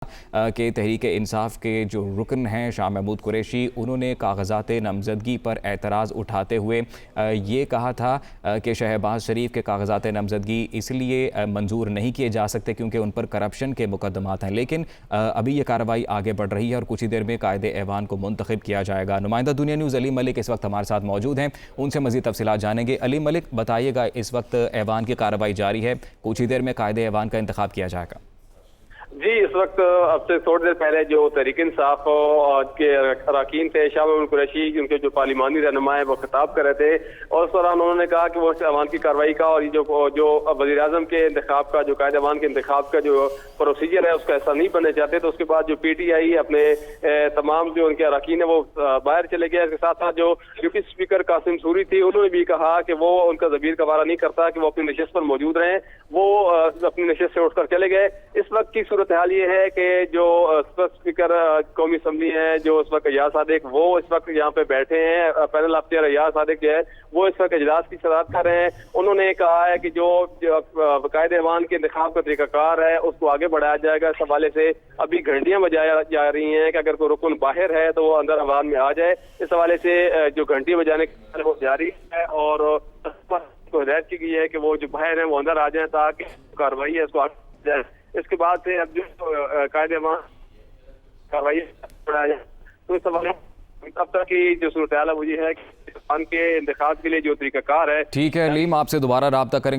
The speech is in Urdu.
کہ تحریک انصاف کے جو رکن ہیں شاہ محمود قریشی، انہوں نے کاغذات نامزدگی پر اعتراض اٹھاتے ہوئے یہ کہا تھا کہ شہباز شریف کے کاغذات نامزدگی اس لیے منظور نہیں کیے جا سکتے کیونکہ ان پر کرپشن کے مقدمات ہیں، لیکن ابھی یہ کارروائی آگے بڑھ رہی ہے اور کچھ ہی دیر میں قائد ایوان کو منتخب کیا جائے گا۔ نمائندہ دنیا نیوز علی ملک اس وقت ہمارے ساتھ موجود ہیں، ان سے مزید تفصیلات جانیں گے۔ علی ملک، بتائیے گا، اس وقت ایوان کی کارروائی جاری ہے، کچھ ہی دیر میں قائد ایوان کا انتخاب کیا جائے گا۔ جی، اس وقت اب سے تھوڑی دیر پہلے جو تحریک انصاف کے اراکین تھے، شاہ محمود قریشی، ان کے جو پارلیمانی رہنما ہیں، وہ خطاب کر رہے تھے اور اس دوران انہوں نے کہا کہ وہ ایوان کی کارروائی کا اور جو وزیر اعظم کے انتخاب کا، جو قائد ایوان کے انتخاب کا جو پروسیجر ہے، اس کا ایسا نہیں بننا چاہتے۔ تو اس کے بعد جو پی ٹی آئی اپنے تمام جو ان کے اراکین ہیں وہ باہر چلے گئے۔ اس کے ساتھ ساتھ جو ڈپٹی اسپیکر قاسم سوری تھی، انہوں نے بھی کہا کہ وہ ان کا ضمیر کا وارا نہیں کرتا کہ وہ اپنی نشست پر موجود رہیں، وہ اپنی نشست سے اٹھ کر چلے گئے۔ اس وقت کی صورتحال یہ ہے کہ جو اسپیکر قومی اسمبلی ہیں، جو اس وقت ایاز صادق، وہ اس وقت یہاں پہ بیٹھے ہیں۔ Panel of chair Ayaz Sadiq جو ہے وہ اس وقت اجلاس کی صدارت کر رہے ہیں۔ انہوں نے کہا ہے کہ جو قائد ایوان کے انتخاب کا طریقہ کار ہے اس کو آگے بڑھایا جائے گا۔ اس حوالے سے ابھی گھنٹیاں بجائی جا رہی ہیں کہ اگر کوئی رکن باہر ہے تو وہ اندر ایوان میں آ جائے۔ اس حوالے سے جو گھنٹی بجانے کا وہ جاری ہے اور کو ہدایت کی گئی ہے کہ وہ جو باہر ہیں وہ اندر آ جائیں تاکہ کارروائی ہے اس کو آگے جائے۔ اس کے بعد سے اب جو قائد ایوان کارروائی بڑھایا جائے۔ تو اس حوالے اب تک کی جو صورتحال ہے وہ یہ ہے کہ ایوان کے انتخاب کے لیے جو طریقہ کار ہے۔ ٹھیک ہے علیم، آپ سے دوبارہ رابطہ کریں گے۔